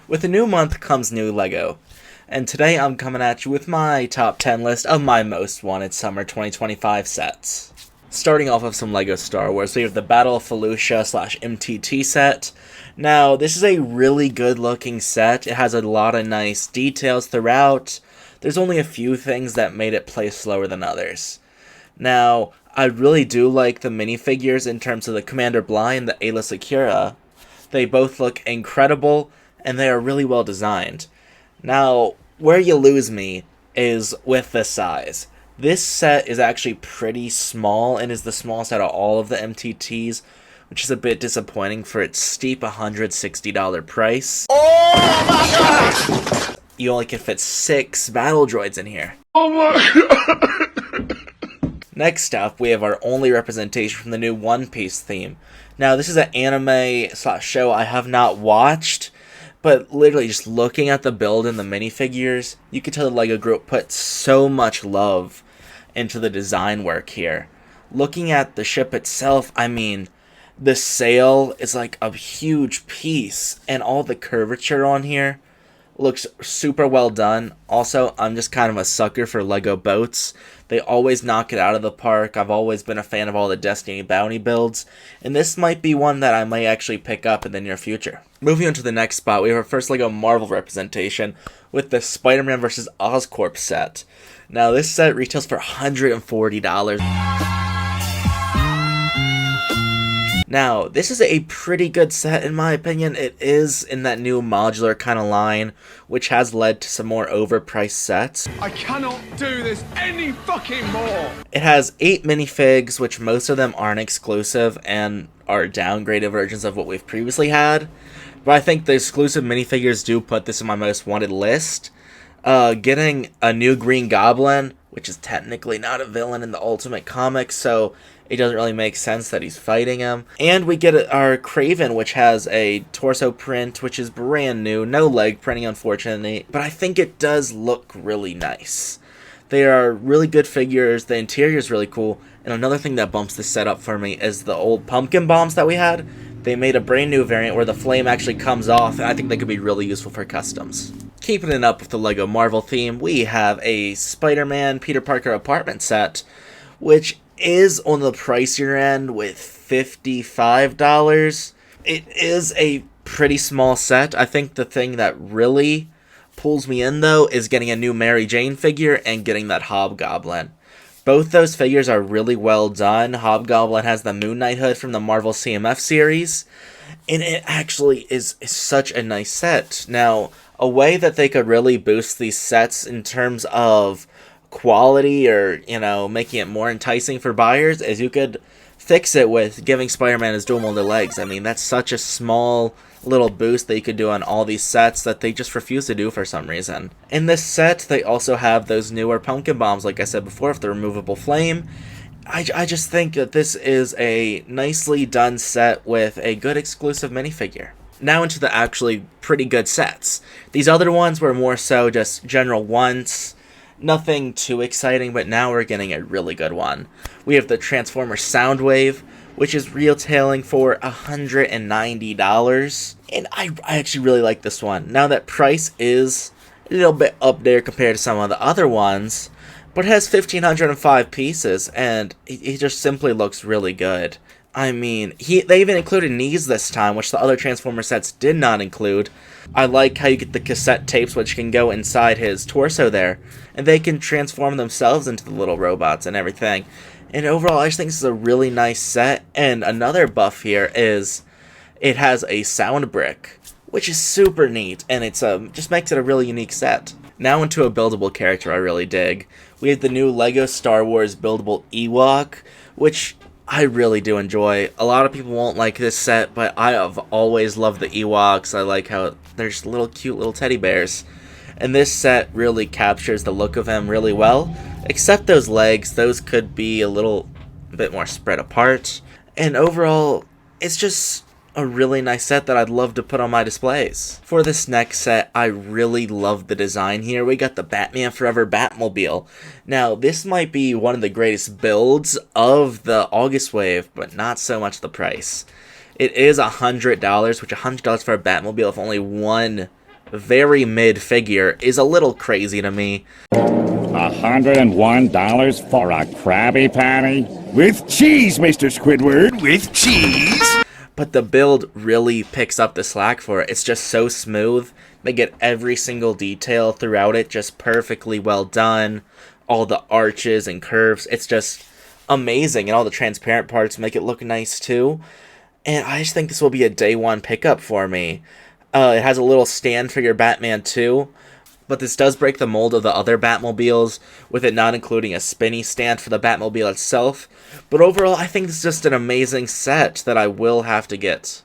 With a new month comes new LEGO, and today I'm coming at you with my top 10 list of my most wanted summer 2025 sets. Starting off with some LEGO Star Wars, we have the Battle of Fallujah / MTT set. Now, this is a really good looking set. It has a lot of nice details throughout. There's only a few things that made it play slower than others. Now, I really do like the minifigures in terms of the Commander Bly and the Ayla Secura. They both look incredible, and they are really well designed. Now, where you lose me is with the size. This set is actually pretty small and is the smallest out of all of the MTTs, which is a bit disappointing for its steep $160 price. Oh my god! You only can fit 6 battle droids in here. Oh my god! Next up, we have our only representation from the new One Piece theme. Now, this is an anime/show I have not watched, but literally just looking at the build and the minifigures, you can tell the LEGO group put so much love into the design work here. Looking at the ship itself, I mean, the sail is like a huge piece, and all the curvature on here looks super well done. Also, I'm just kind of a sucker for LEGO boats. They always knock it out of the park. I've always been a fan of all the Destiny Bounty builds, and this might be one that I might actually pick up in the near future. Moving on to the next spot, we have our first LEGO Marvel representation with the Spider-Man vs. Oscorp set. Now, this set retails for $140. Now, this is a pretty good set in my opinion. It is in that new modular kind of line, which has led to some more overpriced sets. I cannot do this any fucking more! It has 8 minifigs, which most of them aren't exclusive and are downgraded versions of what we've previously had. But I think the exclusive minifigures do put this in my most wanted list. Getting a new Green Goblin, which is technically not a villain in the Ultimate Comics, so it doesn't really make sense that he's fighting him. And we get our Kraven, which has a torso print, which is brand new. No leg printing, unfortunately, but I think it does look really nice. They are really good figures. The interior is really cool. And another thing that bumps this set up for me is the old pumpkin bombs that we had. They made a brand new variant where the flame actually comes off, and I think they could be really useful for customs. Keeping it up with the LEGO Marvel theme, we have a Spider-Man Peter Parker apartment set, which is on the pricier end with $55. It is a pretty small set. I think the thing that really pulls me in, though, is getting a new Mary Jane figure and getting that Hobgoblin. Both those figures are really well done. Hobgoblin has the Moon Knight hood from the Marvel CMF series, and it actually is such a nice set. Now, a way that they could really boost these sets in terms of quality or, making it more enticing for buyers is you could fix it with giving Spider-Man his dual molded legs. I mean, that's such a small little boost that you could do on all these sets that they just refuse to do for some reason. In this set, they also have those newer pumpkin bombs, like I said before, with the removable flame. I just think that this is a nicely done set with a good exclusive minifigure. Now into the actually pretty good sets. These other ones were more so just general ones. Nothing too exciting, but now we're getting a really good one. We have the Transformer Soundwave, which is retailing for $190. And I actually really like this one. Now that price is a little bit up there compared to some of the other ones, but it has 1,505 pieces, and he just simply looks really good. I mean, they even included knees this time, which the other Transformer sets did not include. I like how you get the cassette tapes, which can go inside his torso there, and they can transform themselves into the little robots and everything. And overall, I just think this is a really nice set. And another buff here is it has a sound brick, which is super neat, and it's just makes it a really unique set. Now into a buildable character I really dig. We have the new LEGO Star Wars Buildable Ewok, which I really do enjoy. A lot of people won't like this set, but I have always loved the Ewoks. I like how they're just little cute little teddy bears. And this set really captures the look of him really well. Except those legs, those could be a little bit more spread apart. And overall, it's just a really nice set that I'd love to put on my displays. For this next set, I really love the design here. We got the Batman Forever Batmobile. Now, this might be one of the greatest builds of the August wave, but not so much the price. It is $100, which $100 for a Batmobile with only one very mid figure is a little crazy to me. $101 for a Krabby Patty? With cheese, Mr. Squidward, with cheese! But the build really picks up the slack for it. It's just so smooth. They get every single detail throughout it just perfectly well done. All the arches and curves. It's just amazing. And all the transparent parts make it look nice too. And I just think this will be a day one pickup for me. It has a little stand for your Batman too. But this does break the mold of the other Batmobiles, with it not including a spinny stand for the Batmobile itself. But overall, I think it's just an amazing set that I will have to get.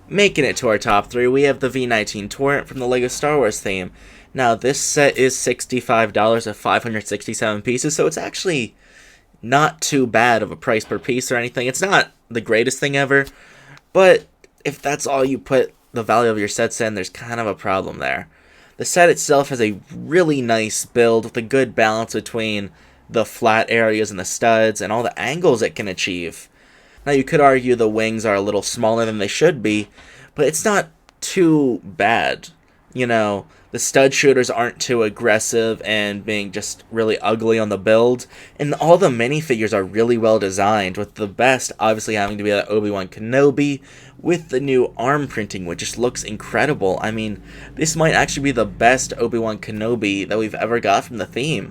Making it to our top 3, we have the V19 Torrent from the LEGO Star Wars theme. Now, this set is $65 at 567 pieces, so it's actually not too bad of a price per piece or anything. It's not the greatest thing ever, but if that's all you put the value of your sets in, there's kind of a problem there. The set itself has a really nice build with a good balance between the flat areas and the studs and all the angles it can achieve. Now you could argue the wings are a little smaller than they should be, but it's not too bad. You know, the stud shooters aren't too aggressive and being just really ugly on the build, and all the minifigures are really well designed, with the best obviously having to be that Obi-Wan Kenobi with the new arm printing, which just looks incredible. I mean, this might actually be the best Obi-Wan Kenobi that we've ever got from the theme.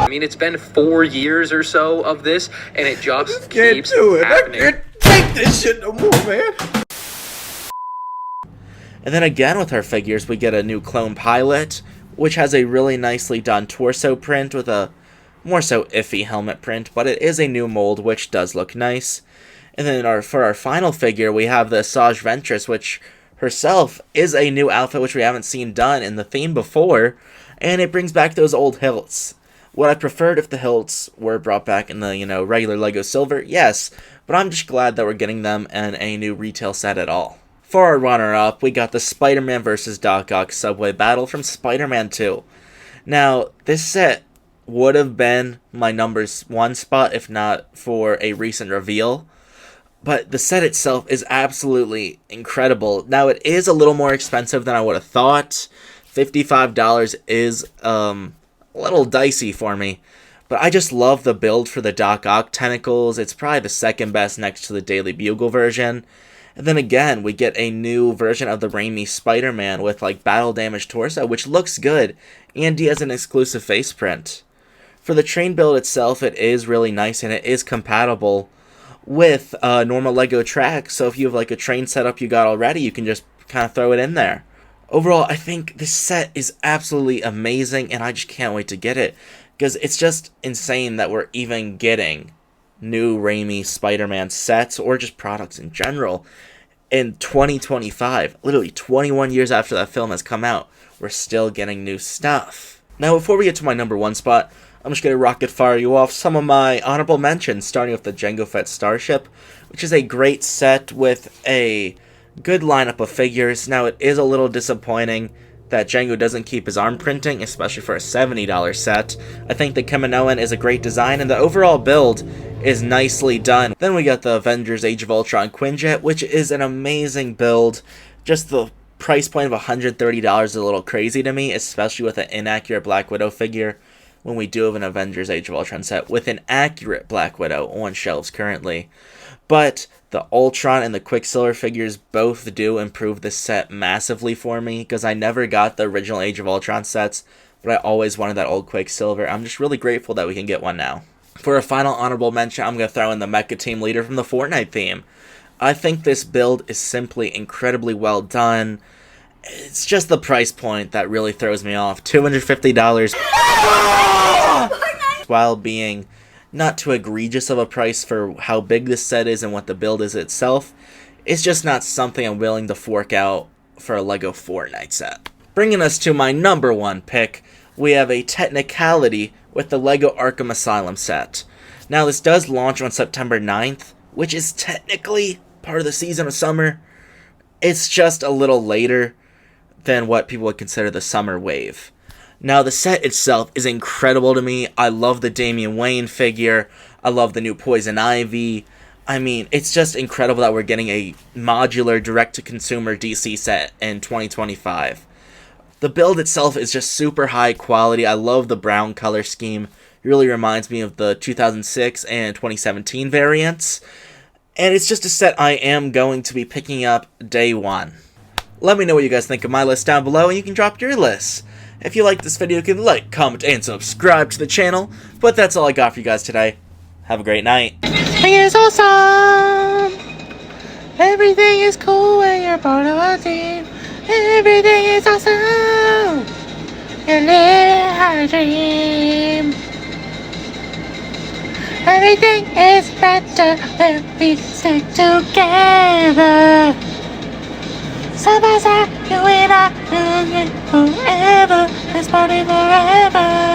I mean, it's been 4 years or so of this, and it just keeps happening. I can't take this shit no more, man. And then again with our figures, we get a new clone pilot, which has a really nicely done torso print with a more so iffy helmet print, but it is a new mold, which does look nice. And then for our final figure, we have the Asajj Ventress, which herself is a new outfit which we haven't seen done in the theme before, and it brings back those old hilts. Would I preferred if the hilts were brought back in the, regular LEGO Silver? Yes, but I'm just glad that we're getting them in a new retail set at all. For our runner-up, we got the Spider-Man vs. Doc Ock subway battle from Spider-Man 2. Now, this set would have been my number 1 spot if not for a recent reveal, but the set itself is absolutely incredible. Now, it is a little more expensive than I would have thought. $55 is a little dicey for me, but I just love the build for the Doc Ock tentacles. It's probably the second best next to the Daily Bugle version. And then again, we get a new version of the Raimi Spider-Man with battle damage torso, which looks good, and he has an exclusive face print. For the train build itself, it is really nice, and it is compatible with normal LEGO tracks, so if you have a train setup you got already, you can just kind of throw it in there. Overall, I think this set is absolutely amazing, and I just can't wait to get it, because it's just insane that we're even getting new Raimi Spider-Man sets, or just products in general, in 2025. Literally 21 years after that film has come out, we're still getting new stuff. Now, before we get to my number 1 spot, I'm just going to rocket fire you off some of my honorable mentions, starting with the Jango Fett Starship, which is a great set with a good lineup of figures. Now, it is a little disappointing that Jango doesn't keep his arm printing, especially for a $70 set. I think the Kaminoan is a great design, and the overall build is nicely done. Then we got the Avengers Age of Ultron Quinjet, which is an amazing build. Just the price point of $130 is a little crazy to me, especially with an inaccurate Black Widow figure, when we do have an Avengers Age of Ultron set with an accurate Black Widow on shelves currently. But the Ultron and the Quicksilver figures both do improve this set massively for me, because I never got the original Age of Ultron sets, but I always wanted that old Quicksilver. I'm just really grateful that we can get one now. For a final honorable mention, I'm going to throw in the Mecha Team Leader from the Fortnite theme. I think this build is simply incredibly well done. It's just the price point that really throws me off. $250 while being not too egregious of a price for how big this set is and what the build is itself. It's just not something I'm willing to fork out for a LEGO Fortnite set. Bringing us to my number 1 pick, we have a technicality with the LEGO Arkham Asylum set. Now, this does launch on September 9th, which is technically part of the season of summer. It's just a little later than what people would consider the summer wave. Now, the set itself is incredible to me. I love the Damian Wayne figure. I love the new Poison Ivy. I mean, it's just incredible that we're getting a modular direct-to-consumer DC set in 2025. The build itself is just super high quality. I love the brown color scheme. It really reminds me of the 2006 and 2017 variants. And it's just a set I am going to be picking up day one. Let me know what you guys think of my list down below, and you can drop your lists. If you like this video, you can like, comment, and subscribe to the channel. But that's all I got for you guys today. Have a great night. Everything is awesome. Everything is cool when you're part of a team. Everything is awesome. You're living a dream. Everything is better when we stick together. Side by side, you and I, forever. Let's party forever.